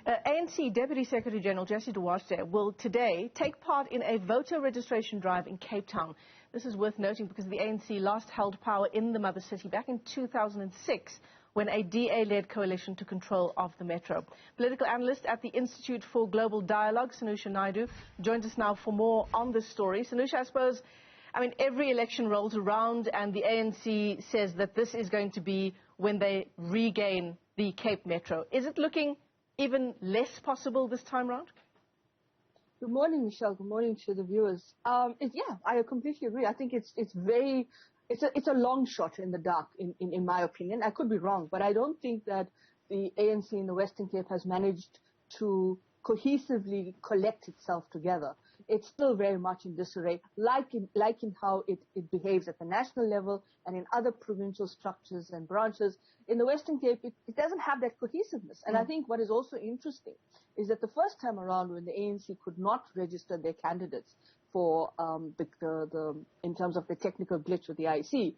ANC Deputy Secretary General Jessie Duarte will today take part in a voter registration drive in Cape Town. This is worth noting because the ANC last held power in the mother city back in 2006 when a DA-led coalition took control of the metro. Political analyst at the Institute for Global Dialogue, Sanusha Naidu, joins us now for more on this story. Sanusha, I suppose, every election rolls around and the ANC says that this is going to be when they regain the Cape Metro. Is it looking even less possible this time round? Good morning, Michelle. Good morning to the viewers. Yeah, I completely agree. I think it's a long shot in the dark, in my opinion. I could be wrong, but I don't think that the ANC in the Western Cape has managed to cohesively collect itself together. It's still very much in disarray, like in how it behaves at the national level and in other provincial structures and branches. In the Western Cape, it doesn't have that cohesiveness. And I think what is also interesting is that the first time around when the ANC could not register their candidates for in terms of the technical glitch with the IEC,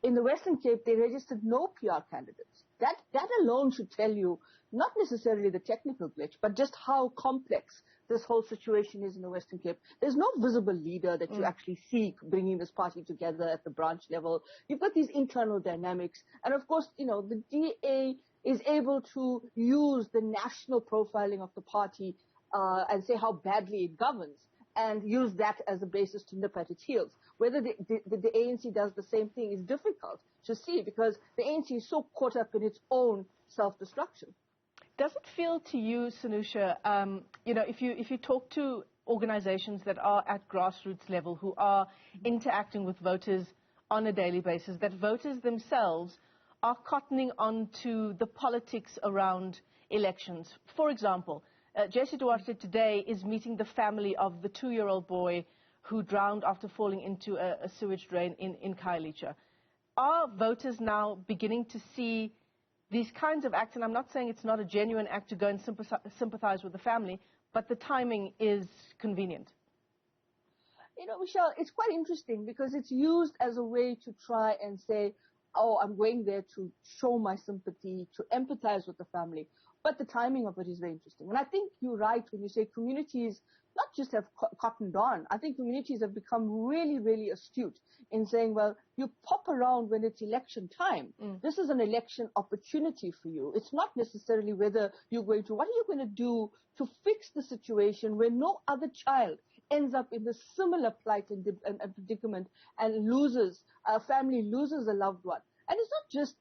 in the Western Cape, they registered no PR candidates. That alone should tell you not necessarily the technical glitch, but just how complex this whole situation is in the Western Cape. There's no visible leader that you actually see bringing this party together at the branch level. You've got these internal dynamics. And of course, the DA is able to use the national profiling of the party and say how badly it governs, and use that as a basis to nip at its heels. Whether the ANC does the same thing is difficult to see because the ANC is so caught up in its own self-destruction. Does it feel to you, Sanusha, if you talk to organizations that are at grassroots level who are interacting with voters on a daily basis, that voters themselves are cottoning on to the politics around elections? For example, Jessie Duarte today is meeting the family of the 2-year-old boy who drowned after falling into a sewage drain in Khayelitsha. Are voters now beginning to see these kinds of acts? And I'm not saying it's not a genuine act to go and sympathize with the family, but the timing is convenient. Michelle, it's quite interesting because it's used as a way to try and say, oh, I'm going there to show my sympathy, to empathize with the family. But the timing of it is very interesting. And I think you're right when you say communities not just have cottoned on. I think communities have become really, really astute in saying, well, you pop around when it's election time. This is an election opportunity for you. It's not necessarily whether you're going to, what are you going to do to fix the situation where no other child ends up in the similar plight and predicament and a family loses a loved one. And it's not just,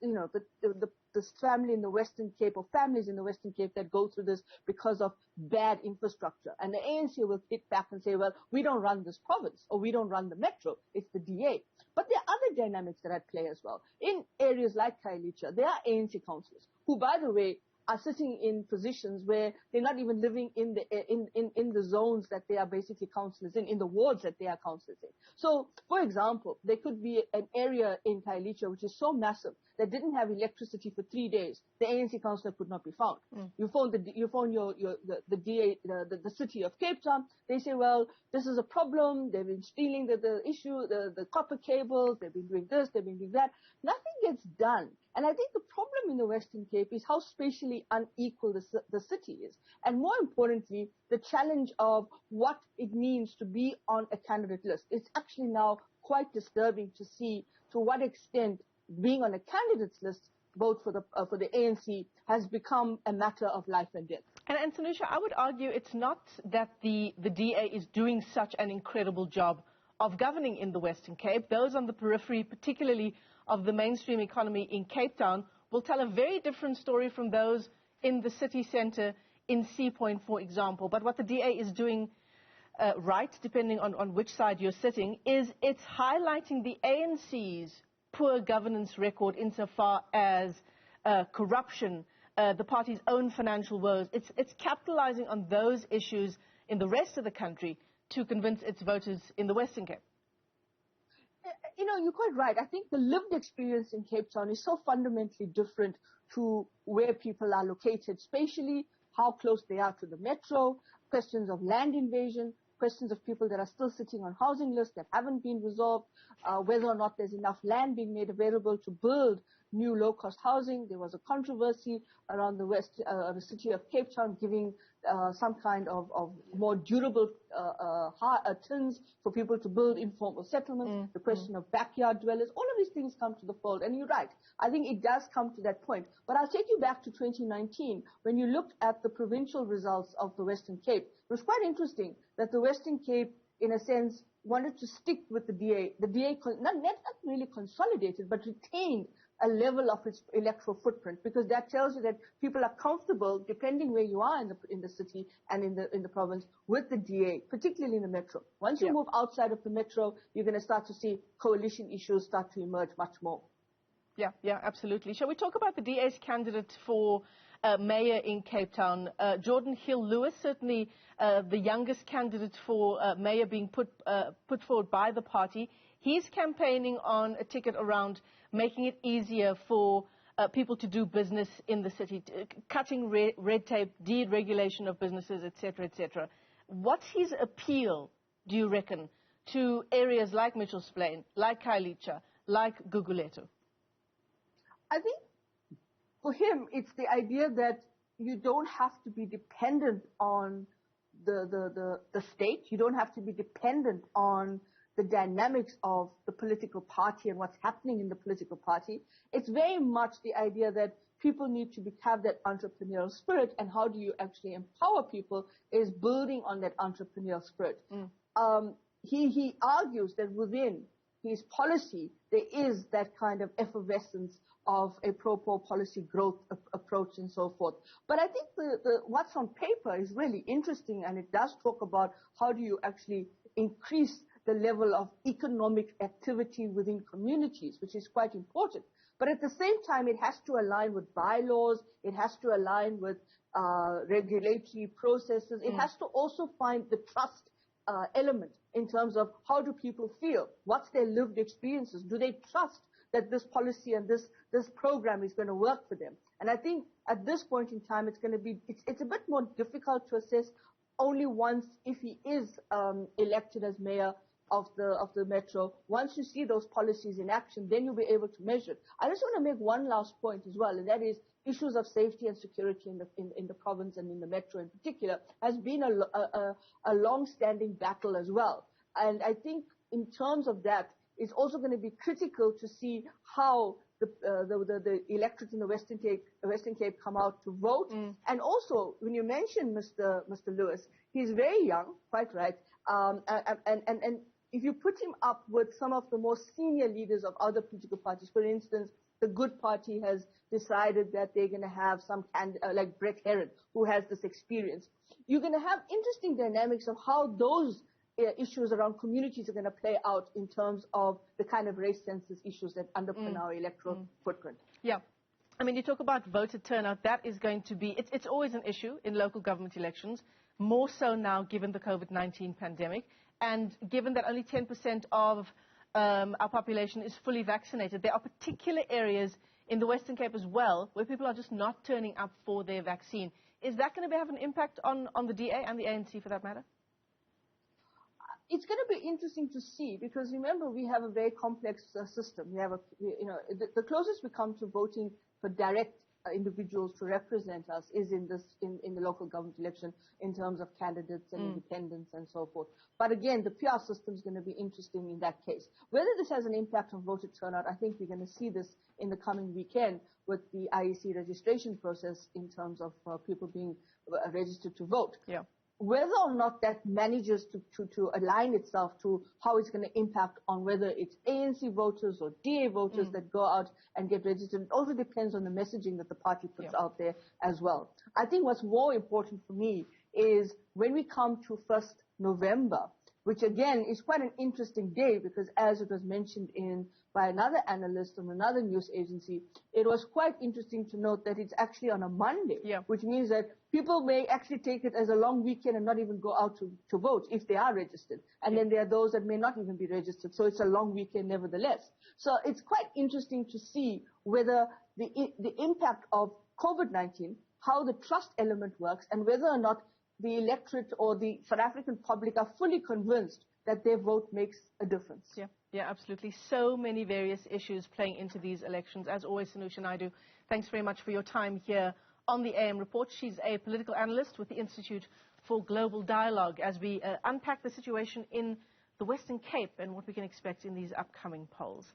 this family in the Western Cape or families in the Western Cape that go through this because of bad infrastructure. And the ANC will hit back and say, well, we don't run this province or we don't run the metro. It's the DA. But there are other dynamics that are at play as well. In areas like Khayelitsha, there are ANC councillors who, by the way, are sitting in positions where they're not even living in the zones that they are basically councillors in the wards that they are councillors in. So, for example, there could be an area in Khayelitsha which is so massive that didn't have electricity for 3 days. The ANC councillor could not be found. You phone the DA, the city of Cape Town. They say, well, this is a problem. They've been stealing the copper cables. They've been doing this. They've been doing that. Nothing gets done. And I think the problem in the Western Cape is how spatially unequal the city is. And more importantly, the challenge of what it means to be on a candidate list. It's actually now quite disturbing to see to what extent being on a candidate's list, both for the ANC, has become a matter of life and death. And Sanusha, I would argue it's not that the DA is doing such an incredible job of governing in the Western Cape. Those on the periphery, particularly of the mainstream economy in Cape Town, will tell a very different story from those in the city centre in Sea Point, for example. But what the DA is doing right, depending on which side you're sitting, is it's highlighting the ANC's poor governance record insofar as corruption, the party's own financial woes. It's capitalizing on those issues in the rest of the country to convince its voters in the Western Cape. You're quite right. I think the lived experience in Cape Town is so fundamentally different to where people are located spatially, how close they are to the metro, questions of land invasion, questions of people that are still sitting on housing lists that haven't been resolved, whether or not there's enough land being made available to build new low-cost housing. There was a controversy around the city of Cape Town giving some kind of more durable tins for people to build informal settlements, the question of backyard dwellers, all of these things come to the fold. And you're right, I think it does come to that point. But I'll take you back to 2019, when you looked at the provincial results of the Western Cape. It was quite interesting that the Western Cape, in a sense, wanted to stick with the DA. The DA not really consolidated, but retained a level of its electoral footprint, because that tells you that people are comfortable, depending where you are in the city and in the province, with the DA, particularly in the metro. Once you move outside of the metro, you're going to start to see coalition issues start to emerge much more. Yeah, absolutely. Shall we talk about the DA's candidate for mayor in Cape Town? Jordan Hill-Lewis, certainly the youngest candidate for mayor being put forward by the party. He's campaigning on a ticket around making it easier for people to do business in the city, cutting red tape, deregulation of businesses, etc., etc. What's his appeal, do you reckon, to areas like Mitchell's Plain, like Khayelitsha, like Gugulethu? I think for him, it's the idea that you don't have to be dependent on the state. You don't have to be dependent on the dynamics of the political party and what's happening in the political party. It's very much the idea that people need to have that entrepreneurial spirit, and how do you actually empower people is building on that entrepreneurial spirit. He argues that within his policy, there is that kind of effervescence of a pro-poor policy growth approach and so forth. But I think what's on paper is really interesting, and it does talk about how do you actually increase the level of economic activity within communities, which is quite important. But at the same time, it has to align with bylaws, it has to align with regulatory processes, it has to also find the trust element in terms of how do people feel, what's their lived experiences, do they trust that this policy and this program is going to work for them. And I think at this point in time, it's a bit more difficult to assess only once, if he is elected as mayor of the metro. Once you see those policies in action, then you'll be able to measure it. I just want to make one last point as well, and that is issues of safety and security in the province and in the metro in particular has been a long-standing battle as well. And I think in terms of that, it's also going to be critical to see how the electorate in the Western Cape come out to vote. And also, when you mention Mr. Lewis, he's very young, quite right, and if you put him up with some of the more senior leaders of other political parties, for instance, the Good Party has decided that they're going to have some like Brett Herron, who has this experience. You're going to have interesting dynamics of how those issues around communities are going to play out in terms of the kind of race census issues that underpin our electoral footprint. Yeah. I mean, you talk about voter turnout. That is going to be, it's always an issue in local government elections, more so now given the COVID-19 pandemic, and given that only 10% of our population is fully vaccinated. There are particular areas in the Western Cape as well where people are just not turning up for their vaccine. Is that going to have an impact on the DA and the ANC for that matter? It's going to be interesting to see, because remember, we have a very complex system. We have the closest we come to voting for direct individuals to represent us is in the local government election in terms of candidates and independents and so forth. But again, the PR system is going to be interesting in that case. Whether this has an impact on voter turnout, I think we're going to see this in the coming weekend with the IEC registration process in terms of people being registered to vote. Yeah. Whether or not that manages to align itself to how it's going to impact on whether it's ANC voters or DA voters that go out and get registered, it also depends on the messaging that the party puts out there as well. I think what's more important for me is when we come to 1st November, which again is quite an interesting day, because as it was mentioned by another analyst from another news agency, it was quite interesting to note that it's actually on a Monday, which means that people may actually take it as a long weekend and not even go out to vote if they are registered. And then there are those that may not even be registered, so it's a long weekend nevertheless. So it's quite interesting to see whether the impact of COVID-19, how the trust element works, and whether or not the electorate or the South African public are fully convinced that their vote makes a difference. Yeah, absolutely. So many various issues playing into these elections. As always, Sanusha Naidu, thanks very much for your time here on the AM Report. She's a political analyst with the Institute for Global Dialogue as we unpack the situation in the Western Cape and what we can expect in these upcoming polls.